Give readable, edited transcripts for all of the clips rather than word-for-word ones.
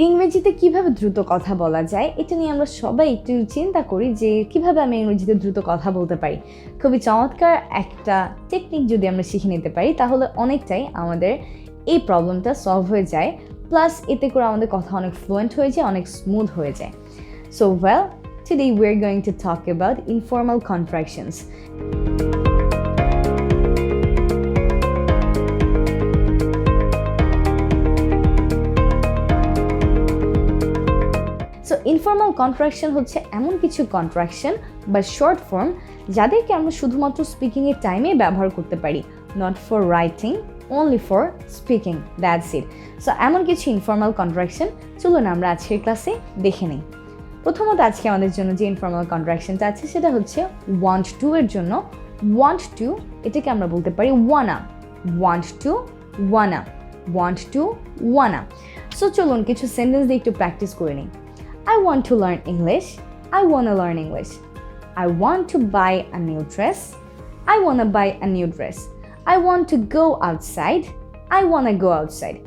ইংরেজিতে কিভাবে দ্রুত কথা বলা যায় এটা নিয়ে আমরা সবাই একটু চিন্তা করি যে কিভাবে আমি ইংরেজিতে দ্রুত কথা বলতে পারি। খুবই চমৎকার একটা টেকনিক যদি আমরা শিখে নিতে পারি তাহলে অনেকটাই আমাদের এই প্রবলেমটা সলভ হয়ে যায়, প্লাস এতে করে আমাদের কথা অনেক ফ্লুয়েন্ট হয়ে যায়, অনেক স্মুথ হয়ে যায়। So well, today we're going to talk about informal contractions. So informal contraction হচ্ছে এমন কিছু কন্ট্রাকশন বা শর্ট ফর্ম যাদেরকে আমরা শুধুমাত্র স্পিকিংয়ের টাইমে ব্যবহার করতে পারি, not for writing, only for speaking, that's it. So এমন কিছু ইনফর্মাল কন্ট্রাকশন চলুন আমরা আজকের ক্লাসে দেখে নিই। প্রথমত আজকে আমাদের জন্য যে ইনফর্মাল কন্ট্রাকশনটা আছে সেটা হচ্ছে want to এর জন্য want to এটাকে আমরা বলতে পারি wanna, want to wanna, want to wanna. So চলুন কিছু সেন্টেন্স দিয়ে একটু প্র্যাকটিস করে নিই। I want to learn English. I wanna learn English. I want to buy a new dress. I wanna buy a new dress. I want to go outside. I wanna go outside.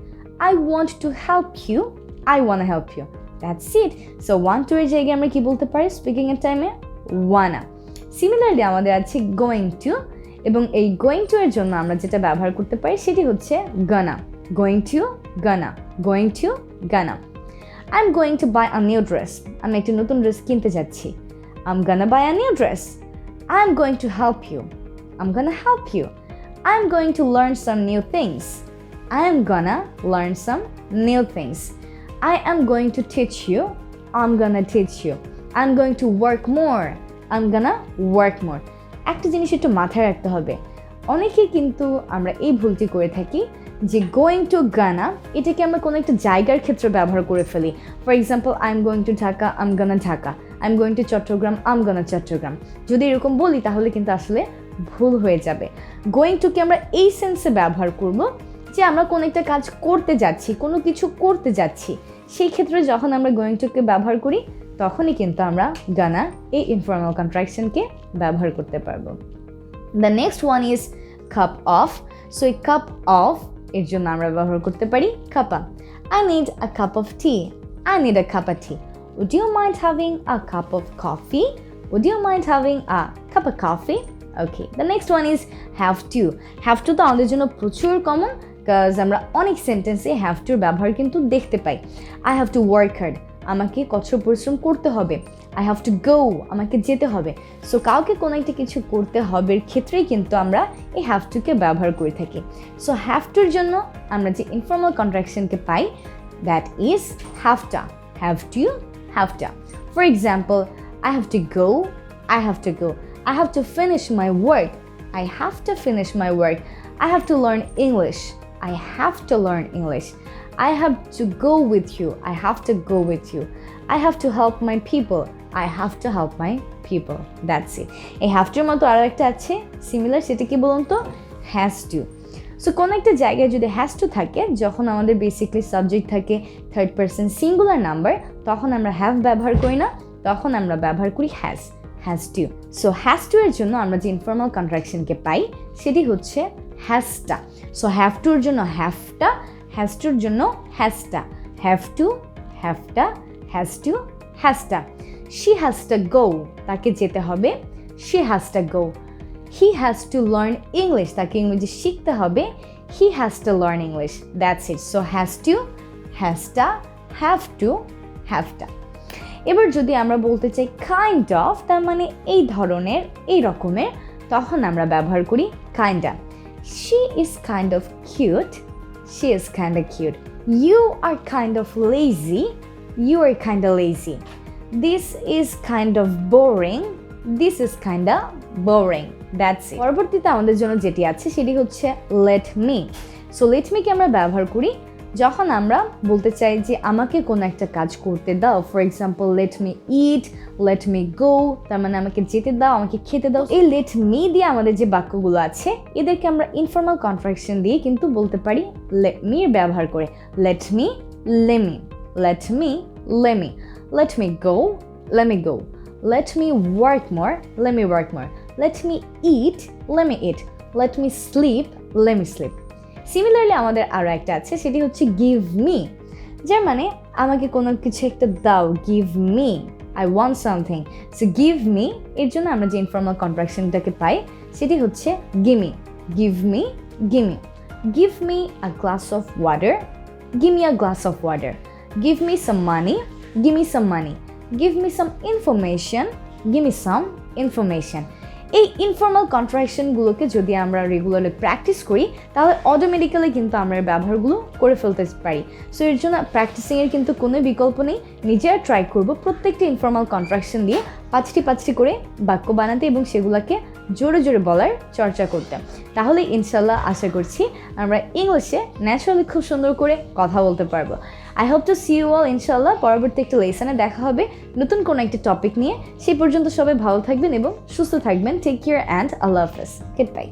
I want to help you. I wanna help you. That's it. So want to এর জায়গায় আমরা কি বলতে পারি speaking এর টাইমে? wanna. Similarly আমাদের আছে going to, এবং এই going to এর জন্য আমরা যেটা ব্যবহার করতে পারি সেটি হচ্ছে gonna. going to, gonna. going to, gonna. I'm going to buy a new dress. আমি একটা নতুন ড্রেস কিনতে যাচ্ছি। I'm gonna buy a new dress. I'm going to help you. I'm gonna help you. I'm going to learn some new things. I am gonna learn some new things. I am going to teach you. I'm gonna teach you. I'm going to work more. I'm gonna work more. একটা জিনিস একটু মাথায় রাখতে হবে, অনেকেই কিন্তু আমরা এই ভুলটি করে থাকি যে গোয়িং টু গানা এটাকে আমরা কোনো একটা জায়গার ক্ষেত্রে ব্যবহার করে ফেলি। For example, I am going to Dhaka, I am gonna Dhaka. I am going to Chattogram, I am gonna Chattogram. যদি এরকম বলি তাহলে কিন্তু আসলে ভুল হয়ে যাবে। গোয়িং টুকে আমরা এই সেন্সে ব্যবহার করব যে আমরা কোনো একটা কাজ করতে যাচ্ছি, কোনো কিছু করতে যাচ্ছি। সেই ক্ষেত্রে যখন আমরা গোয়িং টুকে ব্যবহার করি তখনই কিন্তু আমরা গানা এই ইনফর্মাল কন্ট্রাকশনকে ব্যবহার করতে পারবো। The next one is cup of. So এই কাপ অফ এর জন্য আমরা ব্যবহার করতে পারি কাপা। I need a cup of tea. I need a cup of tea. Would you mind having a cup of coffee? Would you mind having a cup of coffee? Okay. The next one is have to. Have to তো আমাদের জন্য প্রচুর common, কাজ আমরা অনেক সেন্টেন্সে have to ব্যবহার কিন্তু দেখতে পাই। I have to work hard. আমাকে কঠোর পরিশ্রম করতে হবে। I have to go. আমাকে যেতে হবে। সো কাউকে কোনো একটা কিছু করতে হবে ক্ষেত্রেই কিন্তু আমরা এই have to কে ব্যবহার করে থাকি। সো have to এর জন্য আমরা যে ইনফর্মাল কন্ট্রাকশনকে পাই that is have to. have to, have to. For example, I have to go. I have to go. I have to finish my work. I have to finish my work. I have to learn English. I have to learn English. I have to go with you. I have to go with you. I have to help my people. I have to help my people. That's it. এই have to মতো আরো একটা আছে similar, সেটা কি বলুন তো? has to. So কোনো একটা জায়গায় যদি has to থাকে, যখন আমাদের বেসিক্যালি সাবজেক্ট থাকে থার্ড পারসন সিঙ্গুলার নাম্বার, তখন আমরা have ব্যবহার করি না, তখন আমরা ব্যবহার করি has to. So has to এর জন্য আমরা যে ইনফর্মাল কন্ট্রাকশনকে পাই সেটি হচ্ছে has to. So have to এর জন্য have to, has to এর জন্য has to. have to, have to, has to, has to. She has to go. তাকে যেতে হবে। She has to go. He has to learn English. তাকে ইংরেজি শিখতে হবে। He has to learn English. That's it. So has to, have to, have to. এবার যদি আমরা বলতে চাই kind of, তার মানে এই ধরনের, এই রকমের, তখন আমরা ব্যবহার করি kinda. She is kind of cute. She is kind of cute. You are kind of lazy. You are kind of lazy. This is kind of boring. This is kind of boring. That's it. পরবর্তীতে আমাদের জন্য যেটি আছে সেটি হচ্ছে let me. So let me কে আমরা ব্যবহার করি যখন আমরা বলতে চাই যে আমাকে কোনো একটা কাজ করতে দাও। For example, let me eat, let me go, তার মানে আমাকে যেতে দাও, আমাকে খেতে দাও। এই let me দিয়ে আমাদের যে বাক্যগুলো আছে এদেরকে আমরা ইনফর্মাল কন্ট্রাকশন দিয়ে কিন্তু বলতে পারি let me ব্যবহার করে। let me, let me, let me, let me, let me go, let me go, let me work more, let me work more, let me eat, let me eat, let me sleep, let me sleep. Similarly আমাদের আরও একটা আছে, সেটি হচ্ছে give me, যার মানে আমাকে কোনো কিছু একটা দাও, give me, I want something. So give me এর জন্য আমরা যে ইনফর্মাল কন্ট্রাকশনটাকে পাই সেটি হচ্ছে gimme. Give me, gimme. Give me a glass of water, give me a glass of water. Give me some money, give me some money. Give me some information, give me some information. এই informal কন্ট্রাকশনগুলোকে যদি আমরা regularly practice করি তাহলে automatically কিন্তু আমরা এর ব্যবহারগুলো করে ফেলতে পারি। সো এর জন্য প্র্যাকটিসিংয়ের কিন্তু কোনো বিকল্প নেই, নিজেরা ট্রাই করব প্রত্যেকটি ইনফর্মাল কন্ট্রাকশন দিয়ে 5টি করে বাক্য বানাতে এবং সেগুলোকে জোরে জোরে বলার চর্চা করতে। তাহলে ইনশাল্লাহ আশা করছি আমরা ইংলিশে ন্যাচারালি খুব সুন্দর করে কথা বলতে পারবো। I hope to see you all ইনশাল্লাহ। পরবর্তী একটা লেসনে দেখা হবে নতুন কোনো একটা টপিক নিয়ে। সেই পর্যন্ত সবাই ভালো থাকবেন এবং সুস্থ থাকবেন। টেক কেয়ার অ্যান্ড আল্লাহ হাফেজ। Good bye.